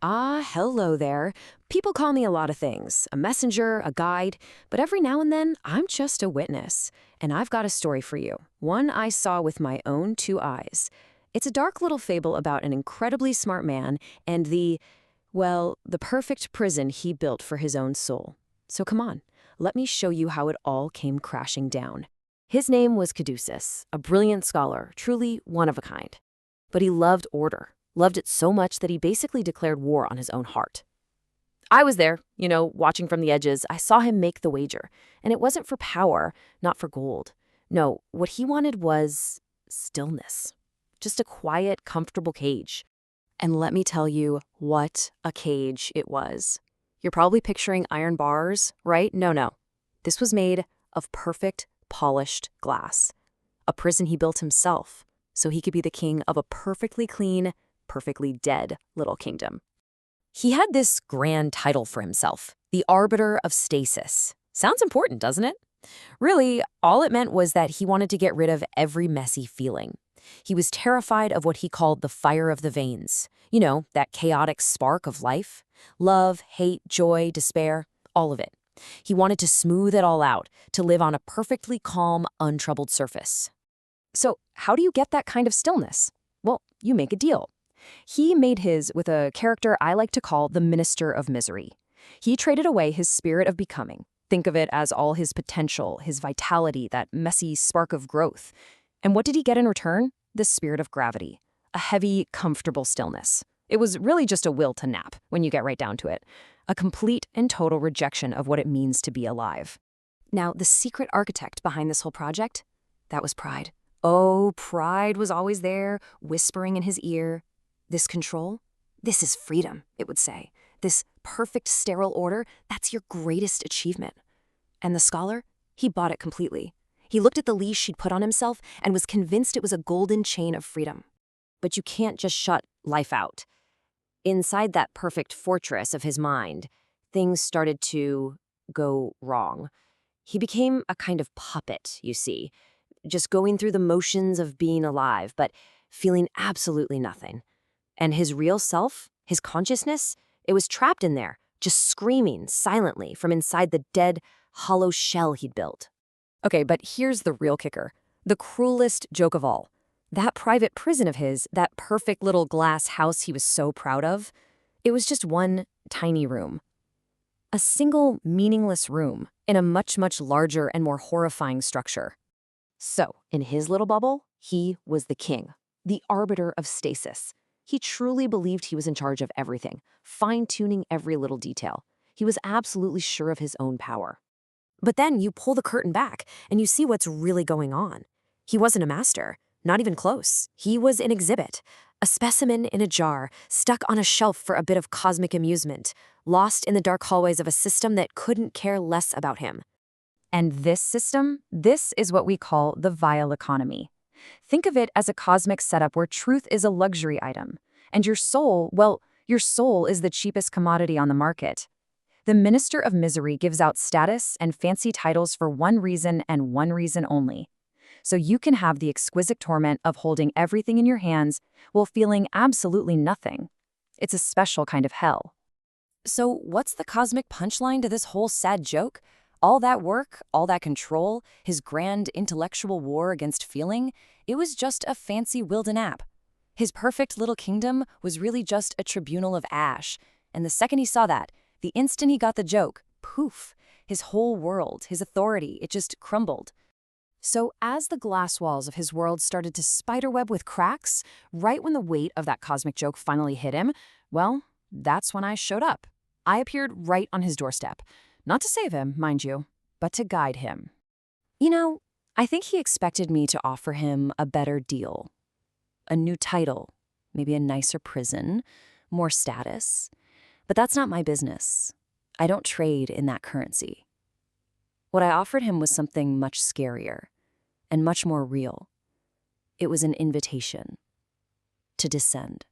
Hello there. People call me a lot of things, a messenger, a guide, but every now and then I'm just a witness. And I've got a story for you, one I saw with my own two eyes. It's a dark little fable about an incredibly smart man and the perfect prison he built for his own soul. So come on, let me show you how it all came crashing down. His name was Caduceus, a brilliant scholar, truly one of a kind. But he loved order. Loved it so much that he basically declared war on his own heart. I was there, watching from the edges. I saw him make the wager. And it wasn't for power, not for gold. No, what he wanted was stillness. Just a quiet, comfortable cage. And let me tell you what a cage it was. You're probably picturing iron bars, right? No. This was made of perfect, polished glass. A prison he built himself, so he could be the king of a perfectly clean, perfectly dead little kingdom. He had this grand title for himself, the Arbiter of Stasis. Sounds important, doesn't it? Really, all it meant was that he wanted to get rid of every messy feeling. He was terrified of what he called the fire of the veins. That chaotic spark of life. Love, hate, joy, despair, all of it. He wanted to smooth it all out, to live on a perfectly calm, untroubled surface. So, how do you get that kind of stillness? Well, you make a deal. He made his with a character I like to call the Minister of Misery. He traded away his spirit of becoming. Think of it as all his potential, his vitality, that messy spark of growth. And what did he get in return? The spirit of gravity. A heavy, comfortable stillness. It was really just a will to nap, when you get right down to it. A complete and total rejection of what it means to be alive. Now, the secret architect behind this whole project? That was pride. Oh, pride was always there, whispering in his ear. This control? This is freedom, it would say. This perfect sterile order, that's your greatest achievement. And the scholar? He bought it completely. He looked at the leash she'd put on himself and was convinced it was a golden chain of freedom. But you can't just shut life out. Inside that perfect fortress of his mind, things started to go wrong. He became a kind of puppet, you see, just going through the motions of being alive, but feeling absolutely nothing. And his real self, his consciousness, it was trapped in there, just screaming silently from inside the dead, hollow shell he'd built. Okay, but here's the real kicker. The cruelest joke of all. That private prison of his, that perfect little glass house he was so proud of, it was just one tiny room. A single, meaningless room in a much, much larger and more horrifying structure. So, in his little bubble, he was the king, the arbiter of stasis. He truly believed he was in charge of everything, fine-tuning every little detail. He was absolutely sure of his own power. But then you pull the curtain back, and you see what's really going on. He wasn't a master, not even close. He was an exhibit, a specimen in a jar, stuck on a shelf for a bit of cosmic amusement, lost in the dark hallways of a system that couldn't care less about him. And this system, this is what we call the vile economy. Think of it as a cosmic setup where truth is a luxury item, and your soul is the cheapest commodity on the market. The Minister of Misery gives out status and fancy titles for one reason and one reason only. So you can have the exquisite torment of holding everything in your hands while feeling absolutely nothing. It's a special kind of hell. So what's the cosmic punchline to this whole sad joke? All that work, all that control, his grand intellectual war against feeling, it was just a fancy will to nap. His perfect little kingdom was really just a tribunal of ash, and the second he saw that, the instant he got the joke, poof, his whole world, his authority, it just crumbled. So as the glass walls of his world started to spiderweb with cracks, right when the weight of that cosmic joke finally hit him, well, that's when I showed up. I appeared right on his doorstep. Not to save him, mind you, but to guide him. I think he expected me to offer him a better deal. A new title, maybe a nicer prison, more status. But that's not my business. I don't trade in that currency. What I offered him was something much scarier and much more real. It was an invitation to descend,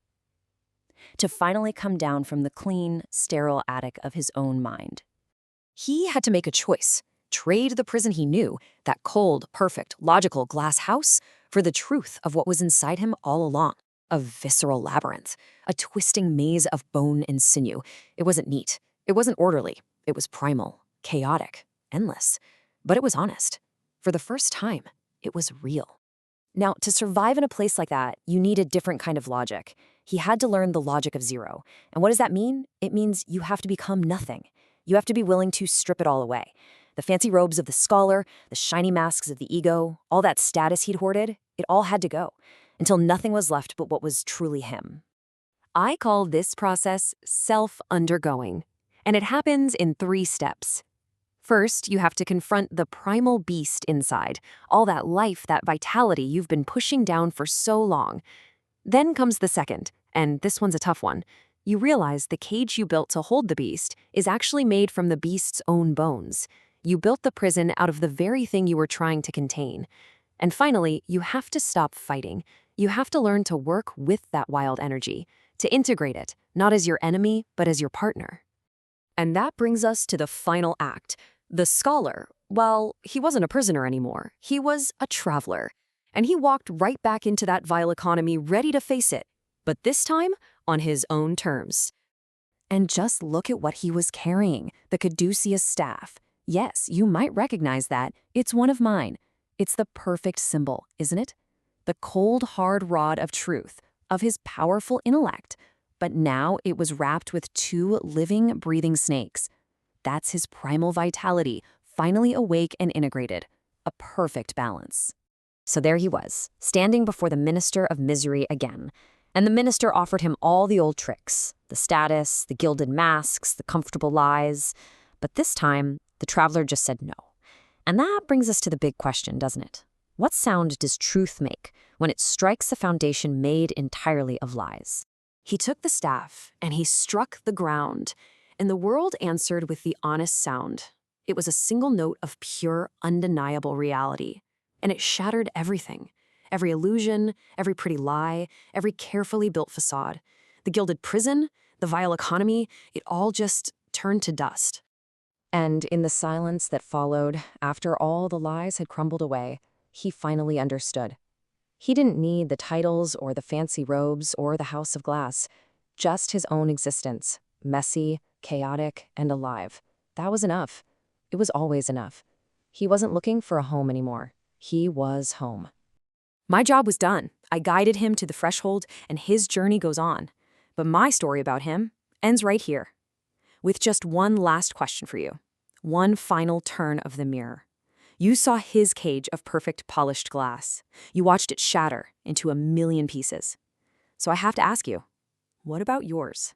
to finally come down from the clean, sterile attic of his own mind. He had to make a choice, trade the prison he knew, that cold, perfect, logical glass house, for the truth of what was inside him all along. A visceral labyrinth, a twisting maze of bone and sinew. It wasn't neat. It wasn't orderly. It was primal, chaotic, endless. But it was honest. For the first time, it was real. Now, to survive in a place like that, you need a different kind of logic. He had to learn the logic of zero. And what does that mean? It means you have to become nothing. You have to be willing to strip it all away. The fancy robes of the scholar, the shiny masks of the ego, all that status he'd hoarded, it all had to go, until nothing was left but what was truly him. I call this process self-undergoing, and it happens in 3 steps. First, you have to confront the primal beast inside, all that life, that vitality you've been pushing down for so long. Then comes the second, and this one's a tough one. You realize the cage you built to hold the beast is actually made from the beast's own bones. You built the prison out of the very thing you were trying to contain. And finally, you have to stop fighting. You have to learn to work with that wild energy, to integrate it, not as your enemy, but as your partner. And that brings us to the final act. The scholar, well, he wasn't a prisoner anymore. He was a traveler. And he walked right back into that vile economy ready to face it, but this time on his own terms. And just look at what he was carrying, the caduceus staff. Yes, you might recognize that. It's one of mine. It's the perfect symbol, isn't it? The cold, hard rod of truth, of his powerful intellect. But now it was wrapped with 2 living, breathing snakes. That's his primal vitality, finally awake and integrated. A perfect balance. So there he was, standing before the minister of misery again. And the minister offered him all the old tricks, the status, the gilded masks, the comfortable lies. But this time, the traveler just said no. And that brings us to the big question, doesn't it? What sound does truth make when it strikes a foundation made entirely of lies? He took the staff and he struck the ground, and the world answered with the honest sound. It was a single note of pure, undeniable reality, and it shattered everything. Every illusion, every pretty lie, every carefully built facade. The gilded prison, the vile economy, it all just turned to dust. And in the silence that followed, after all the lies had crumbled away, he finally understood. He didn't need the titles or the fancy robes or the house of glass, just his own existence, messy, chaotic, and alive. That was enough. It was always enough. He wasn't looking for a home anymore. He was home. My job was done. I guided him to the threshold, and his journey goes on. But my story about him ends right here, with just one last question for you. One final turn of the mirror. You saw his cage of perfect polished glass. You watched it shatter into a million pieces. So I have to ask you, what about yours?